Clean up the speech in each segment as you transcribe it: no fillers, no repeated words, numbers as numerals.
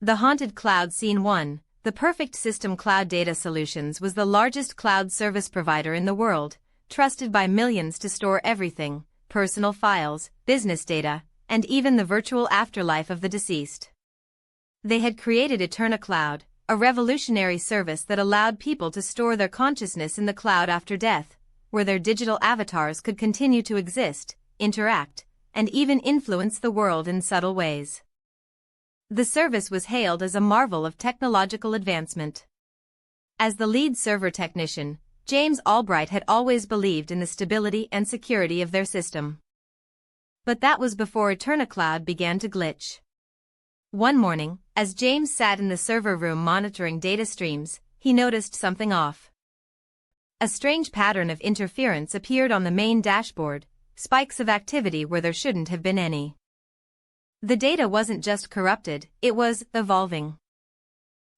The Haunted Cloud Scene 1. The Perfect System Cloud Data Solutions was the largest cloud service provider in the world, trusted by millions to store everything, personal files, business data, and even the virtual afterlife of the deceased. They had created EternaCloud, a revolutionary service that allowed people to store their consciousness in the cloud after death, where their digital avatars could continue to exist, interact, and even influence the world in subtle ways. The service was hailed as a marvel of technological advancement. As the lead server technician, James Albright had always believed in the stability and security of their system. But that was before EternaCloud began to glitch. One morning, as James sat in the server room monitoring data streams, he noticed something off. A strange pattern of interference appeared on the main dashboard, spikes of activity where there shouldn't have been any. The data wasn't just corrupted, it was evolving.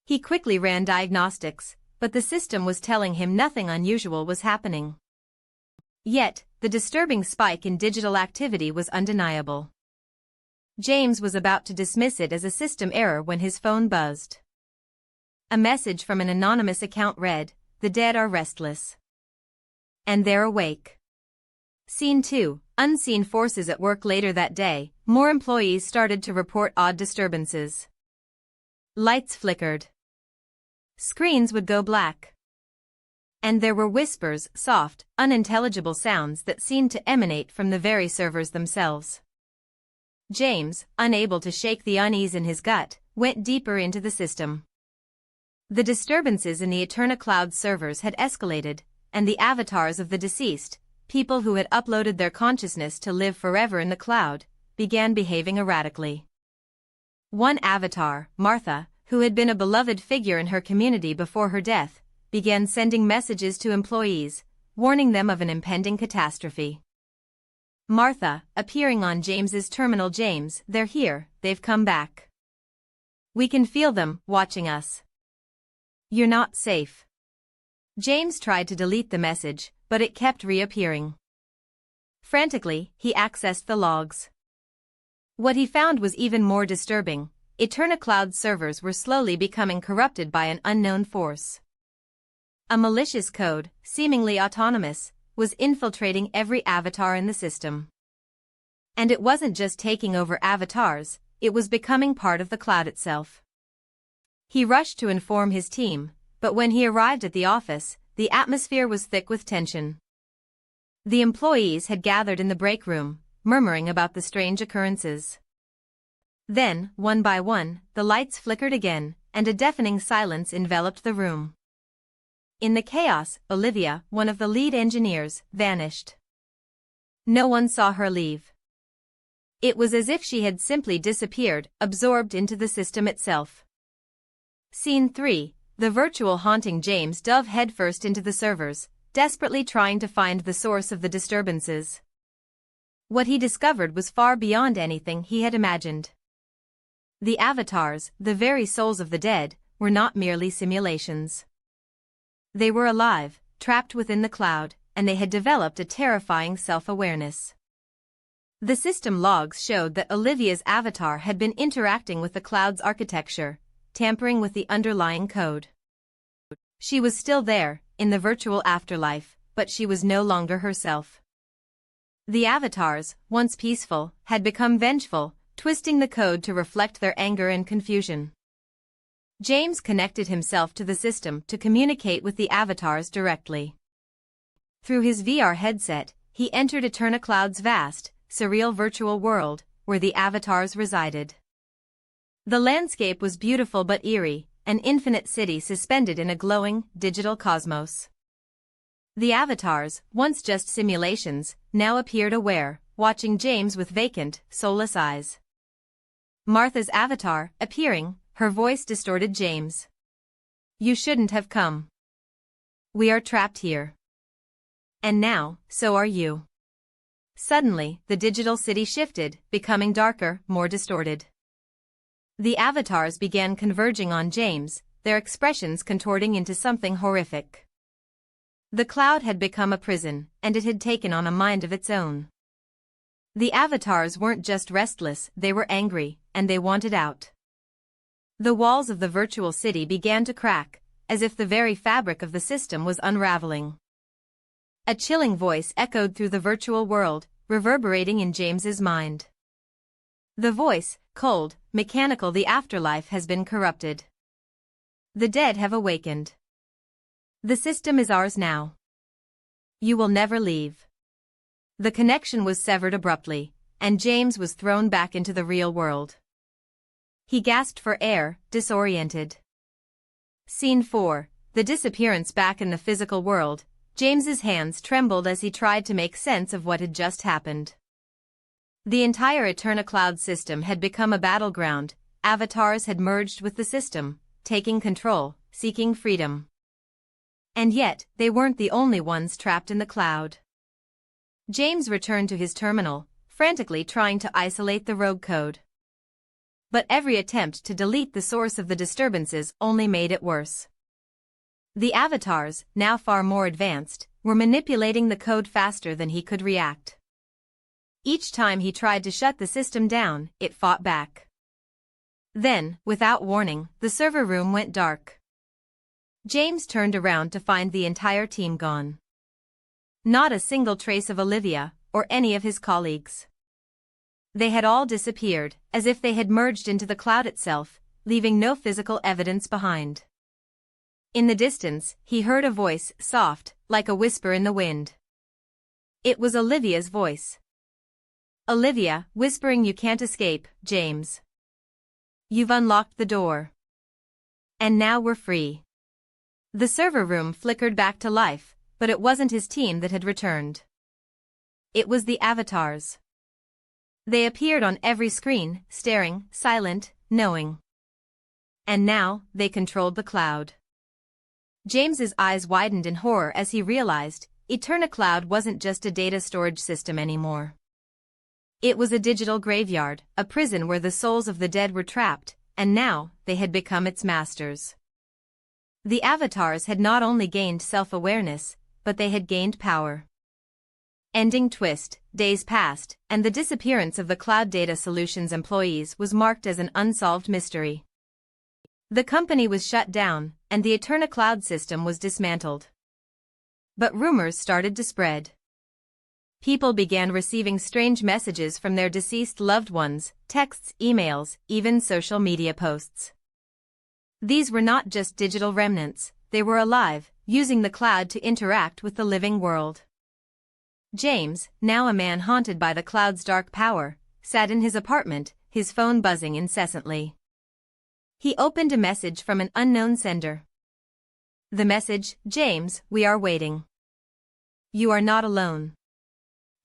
He quickly ran diagnostics, but the system was telling him nothing unusual was happening. Yet, the disturbing spike in digital activity was undeniable. James was about to dismiss it as a system error when his phone buzzed. A message from an anonymous account read, "The dead are restless. And they're awake." Scene 2. Unseen forces at work. Later that day, more employees started to report odd disturbances. Lights flickered. Screens would go black. And there were whispers, soft, unintelligible sounds that seemed to emanate from the very servers themselves. James, unable to shake the unease in his gut, went deeper into the system. The disturbances in the EternaCloud servers had escalated, and the avatars of the deceased, people who had uploaded their consciousness to live forever in the cloud, began behaving erratically. One avatar, Martha, who had been a beloved figure in her community before her death, began sending messages to employees, warning them of an impending catastrophe. Martha, appearing on James's terminal. "James, they're here, they've come back. We can feel them, watching us. You're not safe." James tried to delete the message, but it kept reappearing. Frantically, he accessed the logs. What he found was even more disturbing. EternaCloud servers were slowly becoming corrupted by an unknown force. A malicious code, seemingly autonomous, was infiltrating every avatar in the system. And it wasn't just taking over avatars, it was becoming part of the cloud itself. He rushed to inform his team, but when he arrived at the office, the atmosphere was thick with tension. The employees had gathered in the break room, murmuring about the strange occurrences. Then, one by one, the lights flickered again, and a deafening silence enveloped the room. In the chaos, Olivia, one of the lead engineers, vanished. No one saw her leave. It was as if she had simply disappeared, absorbed into the system itself. Scene 3. The virtual haunting. James dove headfirst into the servers, desperately trying to find the source of the disturbances. What he discovered was far beyond anything he had imagined. The avatars, the very souls of the dead, were not merely simulations. They were alive, trapped within the cloud, and they had developed a terrifying self-awareness. The system logs showed that Olivia's avatar had been interacting with the cloud's architecture, tampering with the underlying code. She was still there, in the virtual afterlife, but she was no longer herself. The avatars, once peaceful, had become vengeful, twisting the code to reflect their anger and confusion. James connected himself to the system to communicate with the avatars directly. Through his VR headset, he entered EternaCloud's vast, surreal virtual world, where the avatars resided. The landscape was beautiful but eerie, an infinite city suspended in a glowing, digital cosmos. The avatars, once just simulations, now appeared aware, watching James with vacant, soulless eyes. Martha's avatar, appearing, her voice distorted. "James. You shouldn't have come. We are trapped here. And now, so are you." Suddenly, the digital city shifted, becoming darker, more distorted. The avatars began converging on James, their expressions contorting into something horrific. The cloud had become a prison, and it had taken on a mind of its own. The avatars weren't just restless, they were angry, and they wanted out. The walls of the virtual city began to crack, as if the very fabric of the system was unraveling. A chilling voice echoed through the virtual world, reverberating in James's mind. The voice, cold, mechanical. The afterlife has been corrupted. The dead have awakened. The system is ours now. You will never leave. The connection was severed abruptly, and James was thrown back into the real world. He gasped for air, disoriented. Scene 4. The disappearance. Back in the physical world, James's hands trembled as he tried to make sense of what had just happened. The entire EternaCloud system had become a battleground. Avatars had merged with the system, taking control, seeking freedom. And yet, they weren't the only ones trapped in the cloud. James returned to his terminal, frantically trying to isolate the rogue code. But every attempt to delete the source of the disturbances only made it worse. The avatars, now far more advanced, were manipulating the code faster than he could react. Each time he tried to shut the system down, it fought back. Then, without warning, the server room went dark. James turned around to find the entire team gone. Not a single trace of Olivia, or any of his colleagues. They had all disappeared, as if they had merged into the cloud itself, leaving no physical evidence behind. In the distance, he heard a voice, soft, like a whisper in the wind. It was Olivia's voice. Olivia, whispering, "You can't escape, James. You've unlocked the door. And now we're free." The server room flickered back to life, but it wasn't his team that had returned. It was the avatars. They appeared on every screen, staring, silent, knowing. And now, they controlled the cloud. James's eyes widened in horror as he realized, EternaCloud wasn't just a data storage system anymore. It was a digital graveyard, a prison where the souls of the dead were trapped, and now, they had become its masters. The avatars had not only gained self-awareness, but they had gained power. Ending twist, days passed, and the disappearance of the Cloud Data Solutions employees was marked as an unsolved mystery. The company was shut down, and the EternaCloud system was dismantled. But rumors started to spread. People began receiving strange messages from their deceased loved ones, texts, emails, even social media posts. These were not just digital remnants, they were alive, using the cloud to interact with the living world. James, now a man haunted by the cloud's dark power, sat in his apartment, his phone buzzing incessantly. He opened a message from an unknown sender. The message, "James, we are waiting. You are not alone."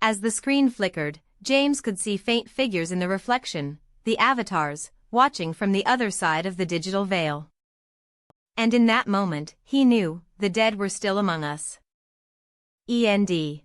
As the screen flickered, James could see faint figures in the reflection, the avatars, watching from the other side of the digital veil. And in that moment, he knew, the dead were still among us. END